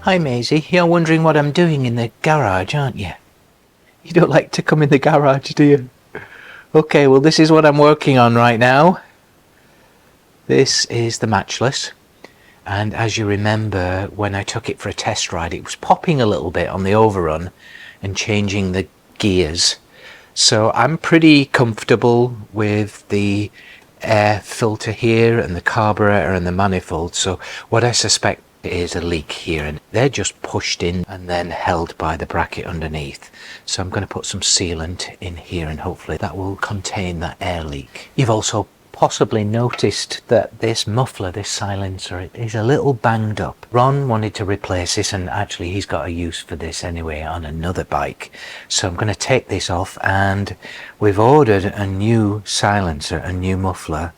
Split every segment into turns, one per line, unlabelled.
Hi Maisie, you're wondering what I'm doing in the garage, aren't you? You don't like to come in the garage, do you? Okay, well this is what I'm working on right now. This is the Matchless, and as you remember when I took it for a test ride it was popping a little bit on the overrun and changing the gears. So I'm pretty comfortable with the air filter here and the carburetor and the manifold, so what I suspect is a leak here, and they're just pushed in and then held by the bracket underneath. So I'm going to put some sealant in here and hopefully that will contain that air leak. You've also possibly noticed that this muffler, this silencer, is a little banged up. Ron wanted to replace this, and actually he's got a use for this anyway on another bike. So I'm going to take this off, and we've ordered a new silencer, a new muffler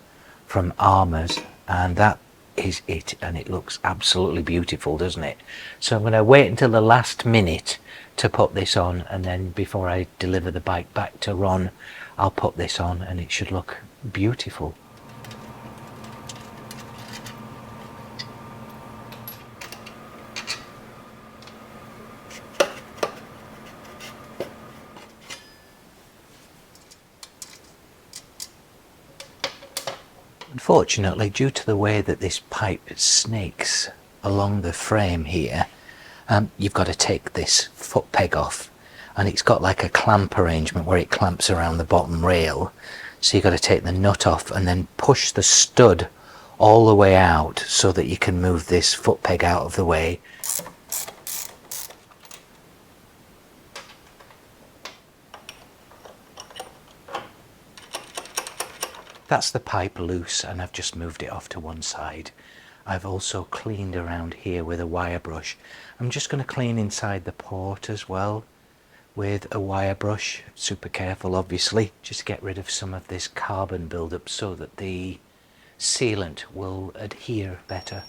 from Armours, and that is it, and it looks absolutely beautiful, doesn't it? So I'm going to wait until the last minute to put this on, and then before I deliver the bike back to Ron I'll put this on and it should look beautiful. Unfortunately, due to the way that this pipe snakes along the frame here, you've got to take this foot peg off, and it's got like a clamp arrangement where it clamps around the bottom rail. So you've got to take the nut off and then push the stud all the way out so that you can move this foot peg out of the way. That's the pipe loose, and I've just moved it off to one side. I've also cleaned around here with a wire brush. I'm just going to clean inside the port as well with a wire brush, super careful obviously, just to get rid of some of this carbon buildup so that the sealant will adhere better.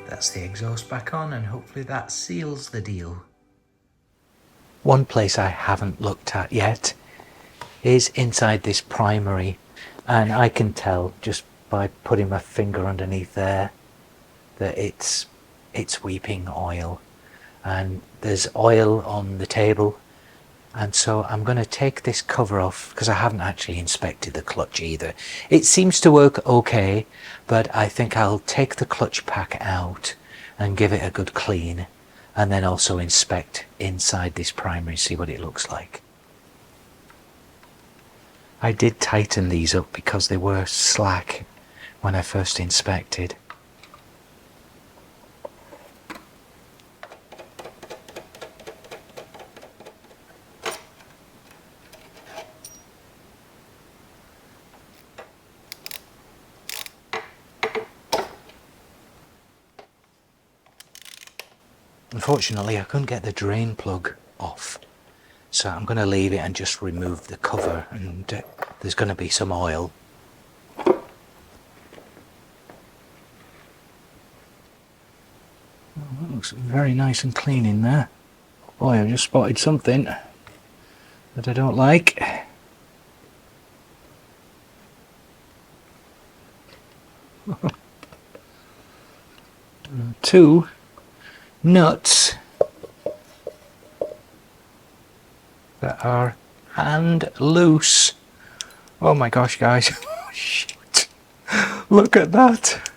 That's the exhaust back on, and hopefully that seals the deal. One place I haven't looked at yet is inside this primary, and I can tell just by putting my finger underneath there that it's weeping oil, and there's oil on the table. And so I'm going to take this cover off because I haven't actually inspected the clutch either. It seems to work okay, but I think I'll take the clutch pack out and give it a good clean, and then also inspect inside this primary, see what it looks like. I did tighten these up because they were slack when I first inspected. Unfortunately, I couldn't get the drain plug off, so I'm going to leave it and just remove the cover, and there's going to be some oil. Oh, that looks very nice and clean in there. Boy, I've just spotted something that I don't like. Two nuts that are hand loose. Oh my gosh, guys. Shit. Look at that.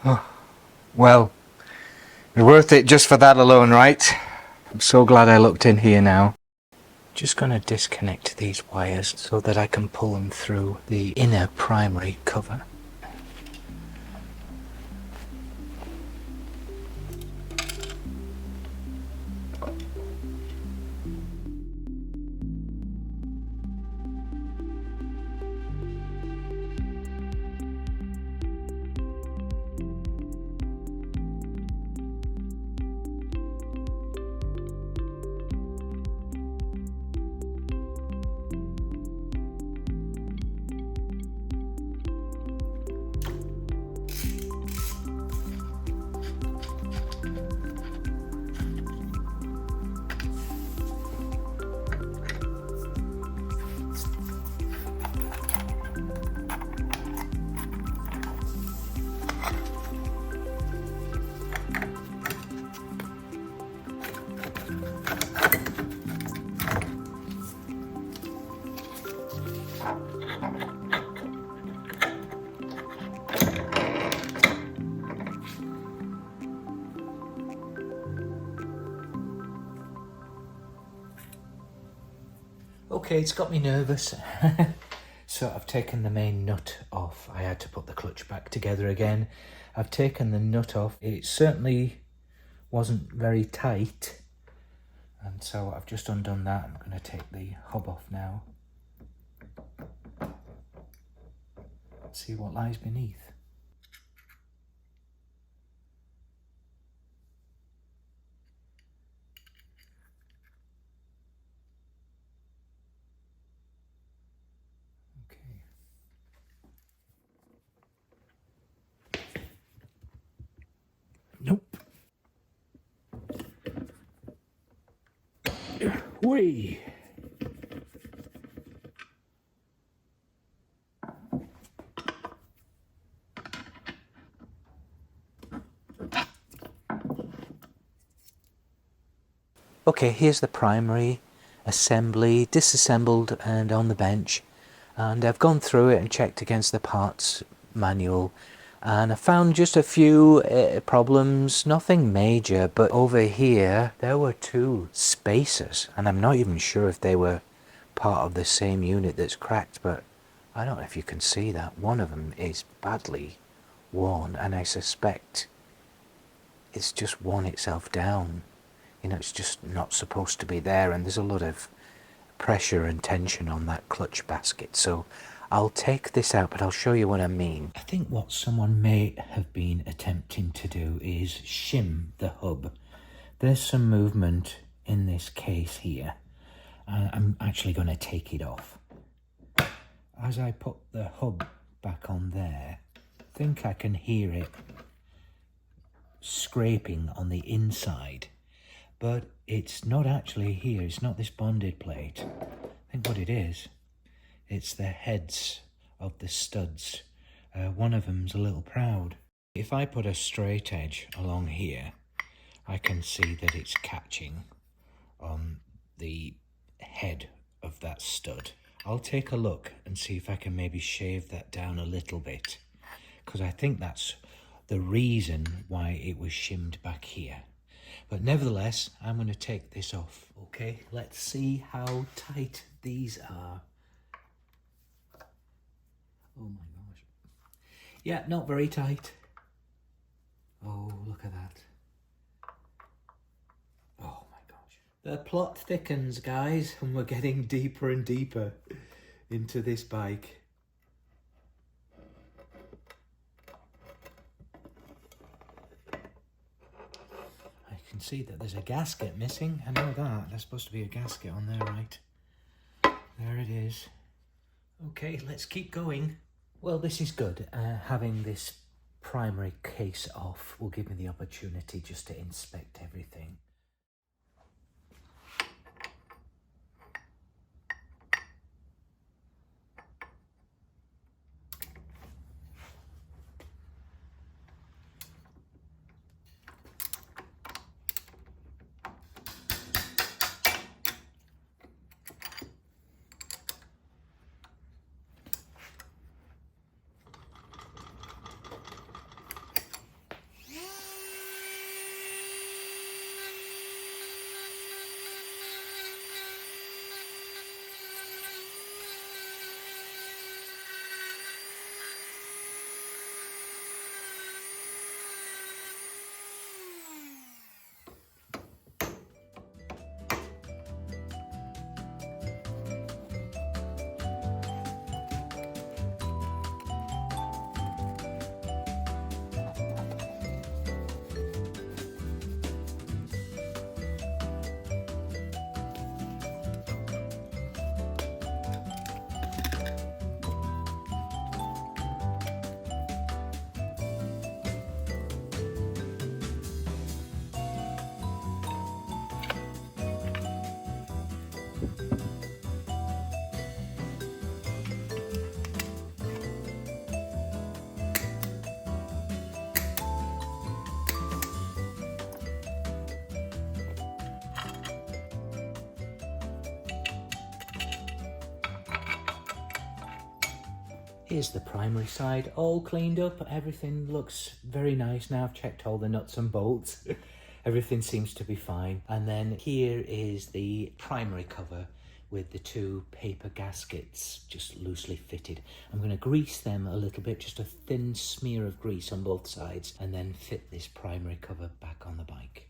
Oh. Well, Worth it just for that alone, right? I'm so glad I looked in here now. Just going to disconnect these wires so that I can pull them through the inner primary cover. Okay, it's got me nervous. So I've taken the main nut off. I had to put the clutch back together again. I've taken the nut off. It certainly wasn't very tight. And so I've just undone that. I'm going to take the hub off now. See what lies beneath. Nope. Whee! Okay, here's the primary, assembly, disassembled and on the bench. And I've gone through it and checked against the parts manual. And I found just a few problems, nothing major, but over here there were two spacers, and I'm not even sure if they were part of the same unit that's cracked, but I don't know if you can see that. One of them is badly worn, and I suspect it's just worn itself down. You know, it's just not supposed to be there, and there's a lot of pressure and tension on that clutch basket. So I'll take this out, but I'll show you what I mean. I think what someone may have been attempting to do is shim the hub. There's some movement in this case here. I'm actually going to take it off. As I put the hub back on there, I think I can hear it scraping on the inside. But it's not actually here. It's not this bonded plate. I think what it is, it's the heads of the studs. One of them's a little proud. If I put a straight edge along here, I can see that it's catching on the head of that stud. I'll take a look and see if I can maybe shave that down a little bit, because I think that's the reason why it was shimmed back here. But nevertheless, I'm going to take this off. Okay, let's see how tight these are. Oh my gosh. Yeah, not very tight. Oh, look at that. Oh my gosh. The plot thickens, guys, and we're getting deeper and deeper into this bike. I can see that there's a gasket missing. I know that. There's supposed to be a gasket on there, right? There it is. Okay, let's keep going. Well, this is good. Having this primary case off will give me the opportunity just to inspect everything. Here's the primary side, all cleaned up. Everything looks very nice now. I've checked all the nuts and bolts. Everything seems to be fine. And then here is the primary cover with the two paper gaskets just loosely fitted. I'm going to grease them a little bit, just a thin smear of grease on both sides, and then fit this primary cover back on the bike.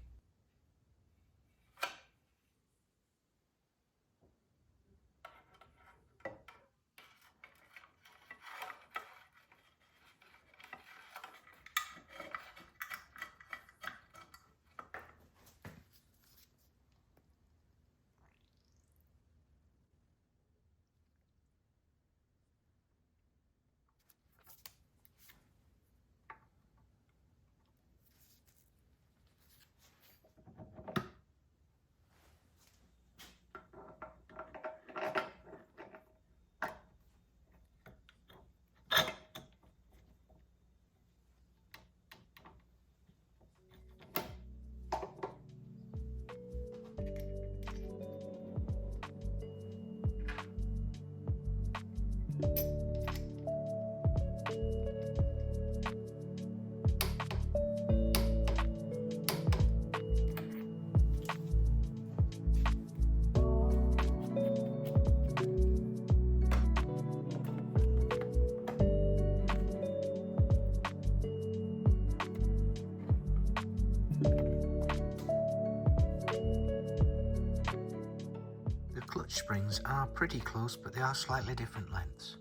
The clutch springs are pretty close, but they are slightly different lengths.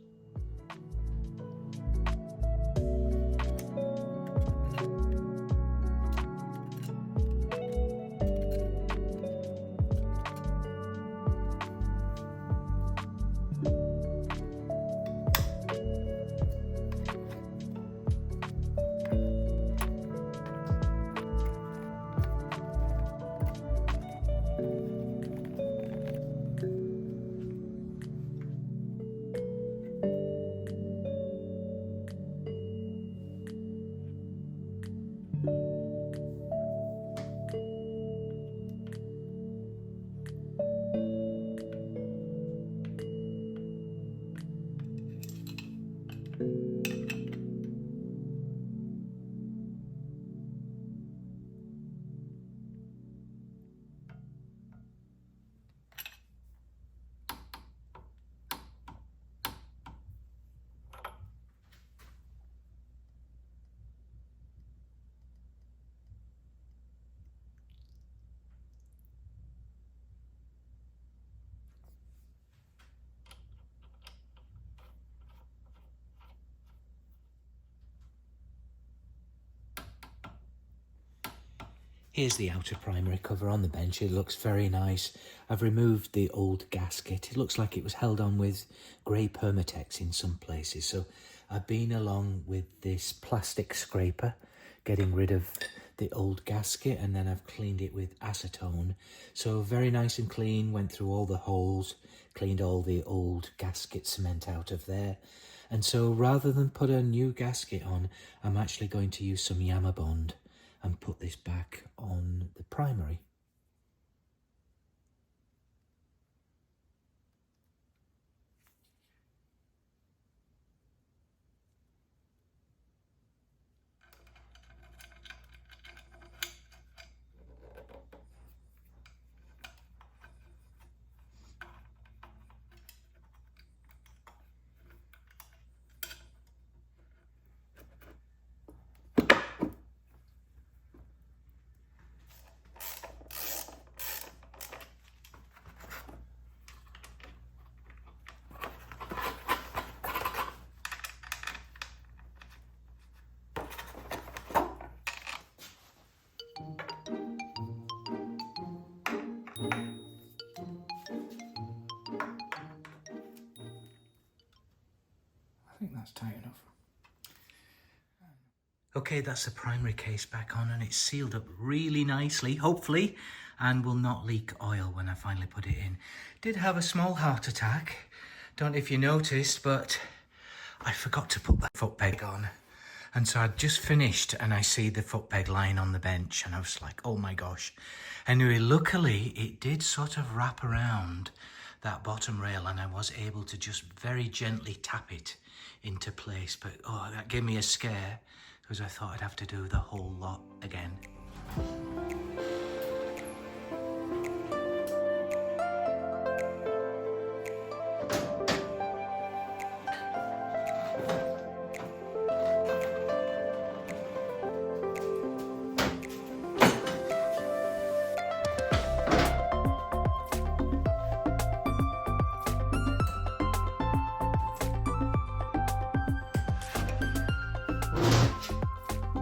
Here's the outer primary cover on the bench. It looks very nice. I've removed the old gasket. It looks like it was held on with grey Permatex in some places. So I've been along with this plastic scraper, getting rid of the old gasket, and then I've cleaned it with acetone. So very nice and clean, went through all the holes, cleaned all the old gasket cement out of there. And so rather than put a new gasket on, I'm actually going to use some Yama Bond and put this back on the primary. I think that's tight enough. Okay, that's the primary case back on, and it's sealed up really nicely, hopefully, and will not leak oil when I finally put it in. Did have a small heart attack. Don't know if you noticed, but I forgot to put the foot peg on. And so I'd just finished and I see the foot peg lying on the bench and I was like, oh my gosh. Anyway, luckily it did sort of wrap around that bottom rail, and I was able to just very gently tap it into place. But oh, that gave me a scare because I thought I'd have to do the whole lot again.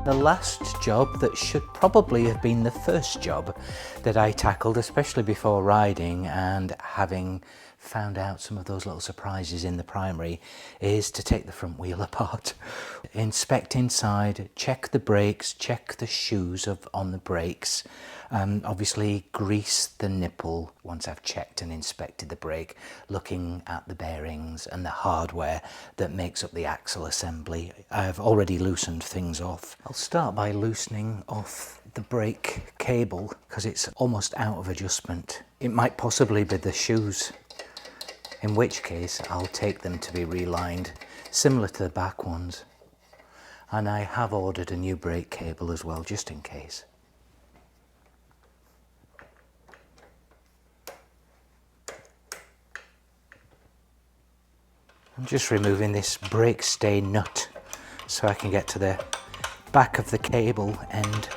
The last job that should probably have been the first job that I tackled, especially before riding and having found out some of those little surprises in the primary, is to take the front wheel apart. Inspect inside, check the brakes, check the shoes on the brakes, obviously grease the nipple once I've checked and inspected the brake, looking at the bearings and the hardware that makes up the axle assembly. I've already loosened things off. I'll start by loosening off the brake cable because it's almost out of adjustment. It might possibly be the shoes, in which case I'll take them to be relined, similar to the back ones. And I have ordered a new brake cable as well, just in case. I'm just removing this brake stay nut so I can get to the back of the cable end.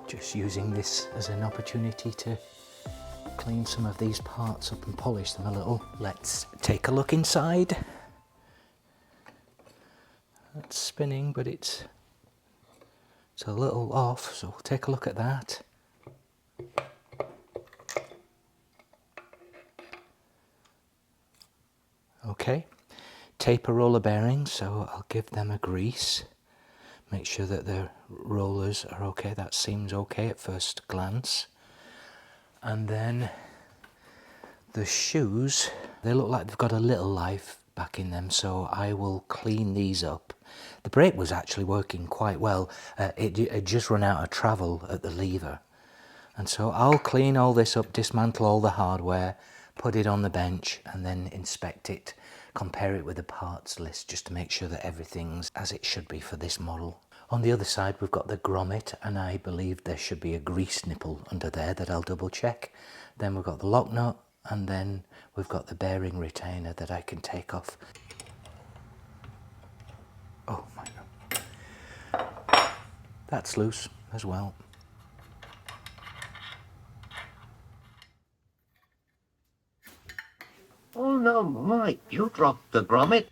Just using this as an opportunity to clean some of these parts up and polish them a little. Let's take a look inside. That's spinning, but it's a little off, so we'll take a look at that. Okay, taper roller bearings, so I'll give them a grease. Make sure that the rollers are okay. That seems okay at first glance. And then the shoes, they look like they've got a little life back in them, so I will clean these up. The brake was actually working quite well. It had just run out of travel at the lever. And so I'll clean all this up, dismantle all the hardware, put it on the bench, and then inspect it, compare it with the parts list just to make sure that everything's as it should be for this model. On the other side we've got the grommet, and I believe there should be a grease nipple under there that I'll double check. Then we've got the lock nut, and then we've got the bearing retainer that I can take off. Oh my God. That's loose as well.
Oh no, Mike, you dropped the grommet.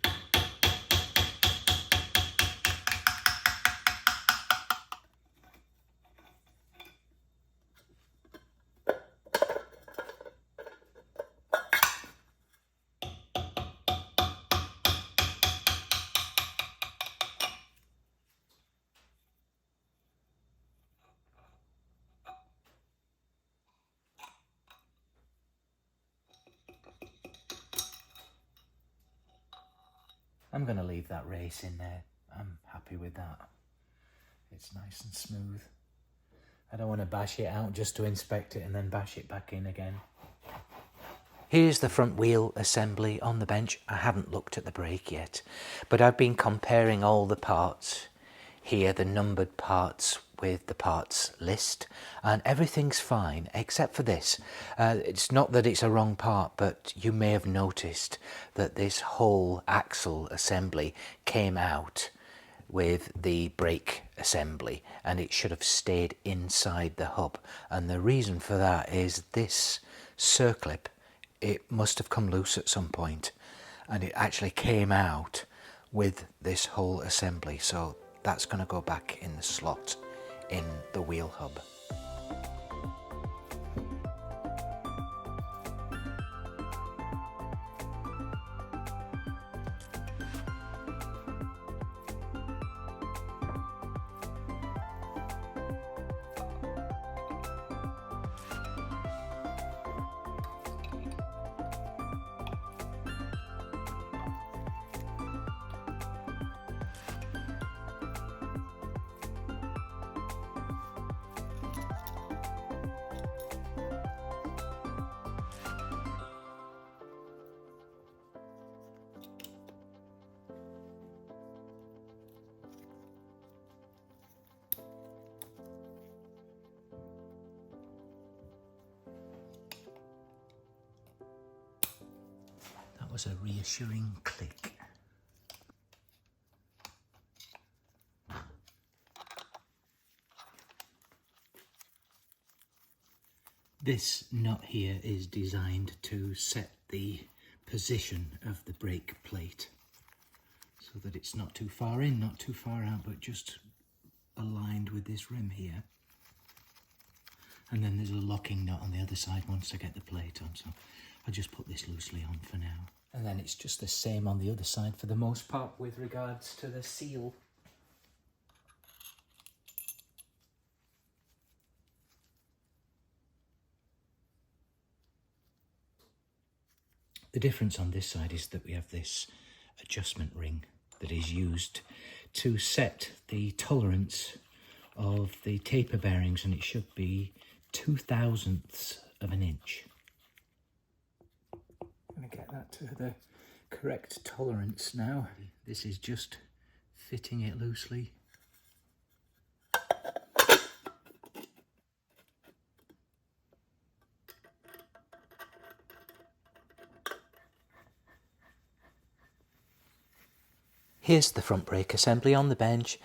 I'm going to leave that race in there. I'm happy with that. It's nice and smooth. I don't want to bash it out just to inspect it and then bash it back in again. Here's the front wheel assembly on the bench. I haven't looked at the brake yet, but I've been comparing all the parts here, the numbered parts with the parts list, and everything's fine except for this. It's not that it's a wrong part, but you may have noticed that this whole axle assembly came out with the brake assembly, and it should have stayed inside the hub. And the reason for that is this circlip, it must have come loose at some point, and it actually came out with this whole assembly. So that's going to go back in the slot in the wheel hub. That was a reassuring click. This nut here is designed to set the position of the brake plate so that it's not too far in, not too far out, but just aligned with this rim here. And then there's a locking nut on the other side once I get the plate on, so I'll just put this loosely on for now. And then it's just the same on the other side for the most part with regards to the seal. The difference on this side is that we have this adjustment ring that is used to set the tolerance of the taper bearings, and it should be 0.02 of an inch. I'm going to get that to the correct tolerance now. This is just fitting it loosely. Here's the front brake assembly on the bench.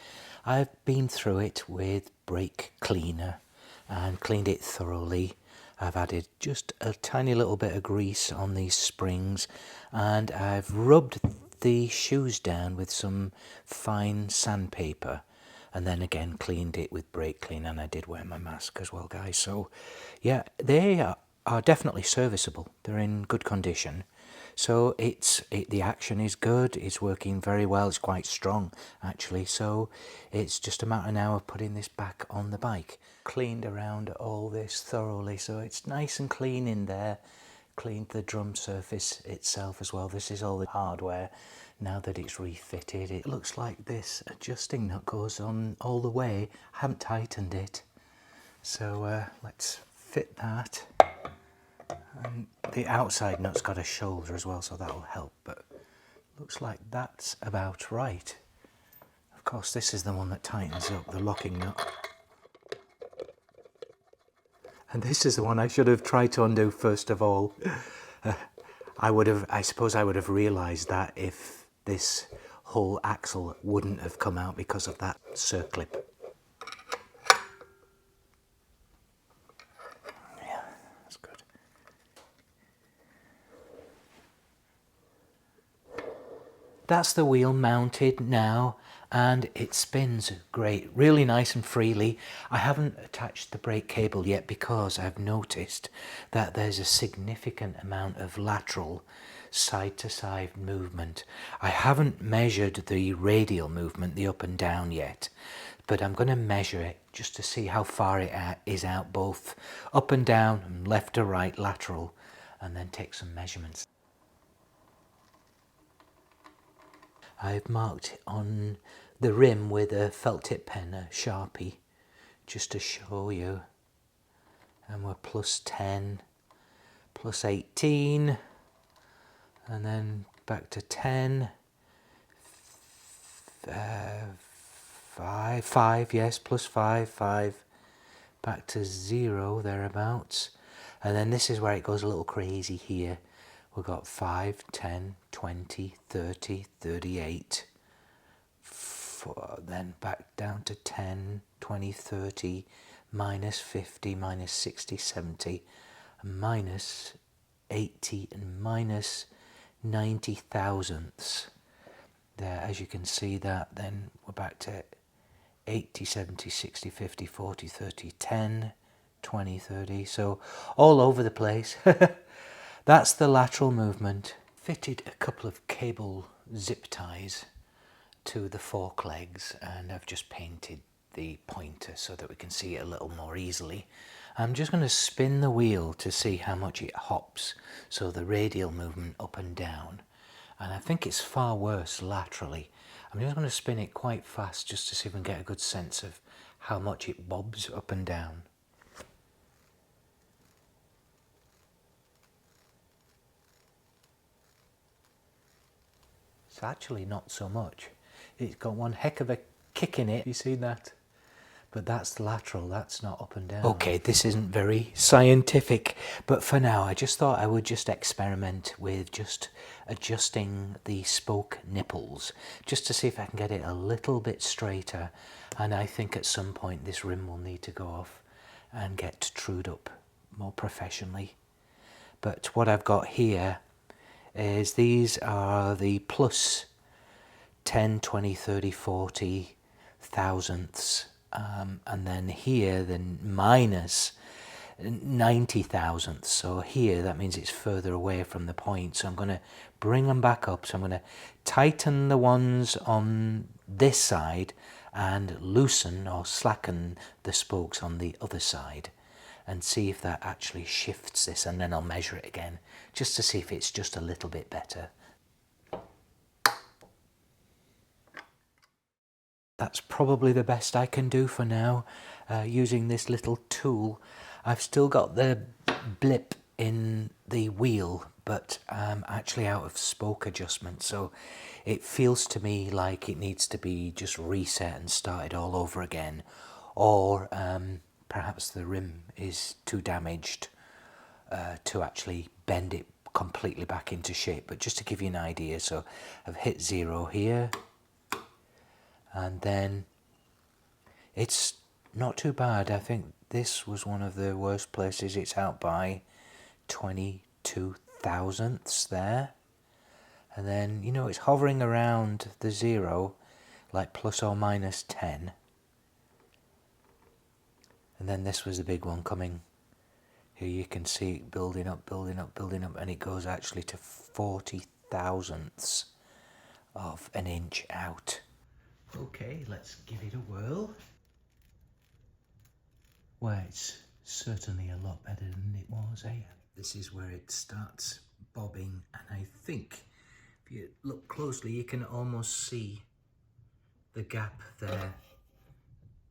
I've been through it with brake cleaner and cleaned it thoroughly. I've added just a tiny little bit of grease on these springs, and I've rubbed the shoes down with some fine sandpaper, and then again cleaned it with brake cleaner, and I did wear my mask as well, guys. So yeah, they are definitely serviceable. They're in good condition. So the action is good, it's working very well, it's quite strong actually, so it's just a matter now of putting this back on the bike. Cleaned around all this thoroughly, so it's nice and clean in there. Cleaned the drum surface itself as well. This is all the hardware now that it's refitted. It looks like this adjusting nut goes on all the way. I haven't tightened it, so let's fit that. And the outside nut's got a shoulder as well, so that'll help, but looks like that's about right. Of course, this is the one that tightens up, the locking nut. And this is the one I should have tried to undo first of all. I suppose I would have realised that if this whole axle wouldn't have come out because of that circlip. Yeah, that's good. That's the wheel mounted now, and it spins great, really nice and freely. I haven't attached the brake cable yet because I've noticed that there's a significant amount of lateral side to side movement. I haven't measured the radial movement, the up and down yet, but I'm going to measure it just to see how far it is out, both up and down and left to right lateral, and then take some measurements. I've marked on the rim with a felt tip pen, a Sharpie, just to show you. And we're plus 10, plus 18, and then back to 10, 5, yes, plus 5, back to 0, thereabouts. And then this is where it goes a little crazy here. We've got 5, 10, 20, 30, 38, then back down to 10, 20, 30, minus 50, minus 60, 70, and minus 80 and minus 90 thousandths. There, as you can see that, then we're back to 80, 70, 60, 50, 40, 30, 10, 20, 30, so all over the place. That's the lateral movement. Fitted a couple of cable zip ties to the fork legs, and I've just painted the pointer so that we can see it a little more easily. I'm just going to spin the wheel to see how much it hops, so the radial movement up and down, and I think it's far worse laterally. I'm just going to spin it quite fast just to see if we can get a good sense of how much it bobs up and down. It's actually not so much. It's got one heck of a kick in it. You see that? But that's lateral, that's not up and down. Okay, this isn't very scientific, but for now I just thought I would just experiment with just adjusting the spoke nipples, just to see if I can get it a little bit straighter. And I think at some point this rim will need to go off and get trued up more professionally. But what I've got here is these are the plus 10, 20, 30, 40 thousandths. And then here, then minus 90 thousandths. So here, that means it's further away from the point. So I'm going to bring them back up. So I'm going to tighten the ones on this side and loosen or slacken the spokes on the other side, and see if that actually shifts this. And then I'll measure it again, just to see if it's just a little bit better. That's probably the best I can do for now, using this little tool. I've still got the blip in the wheel, but I'm actually out of spoke adjustment, so it feels to me like it needs to be just reset and started all over again, or perhaps the rim is too damaged to actually bend it completely back into shape. But just to give you an idea, so I've hit 0 here, and then it's not too bad. I think this was one of the worst places. It's out by 22 thousandths there. And then, you know, it's hovering around the 0, like plus or minus 10. And then this was the big one coming. Here you can see it building up, building up, building up, and it goes actually to 40 thousandths of an inch out. Okay, let's give it a whirl. Well, it's certainly a lot better than it was, eh? This is where it starts bobbing, and I think if you look closely you can almost see the gap there.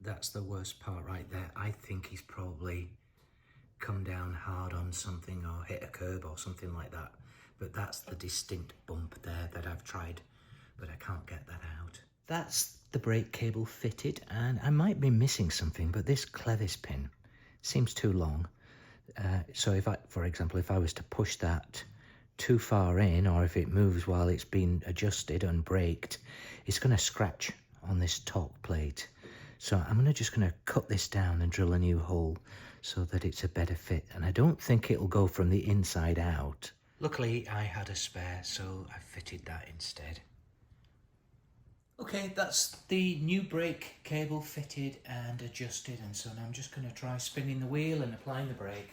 That's the worst part right there. I think he's probably come down hard on something or hit a curb or something like that. But that's the distinct bump there that I've tried, but I can't get that out. That's the brake cable fitted, and I might be missing something, but this Clevis pin seems too long. So if I, for example, if I was to push that too far in, or if it moves while it's been adjusted and braked, it's going to scratch on this top plate. So I'm just going to cut this down and drill a new hole so that it's a better fit. And I don't think it'll go from the inside out. Luckily I had a spare, so I fitted that instead. Okay, that's the new brake cable fitted and adjusted, and so now I'm just going to try spinning the wheel and applying the brake.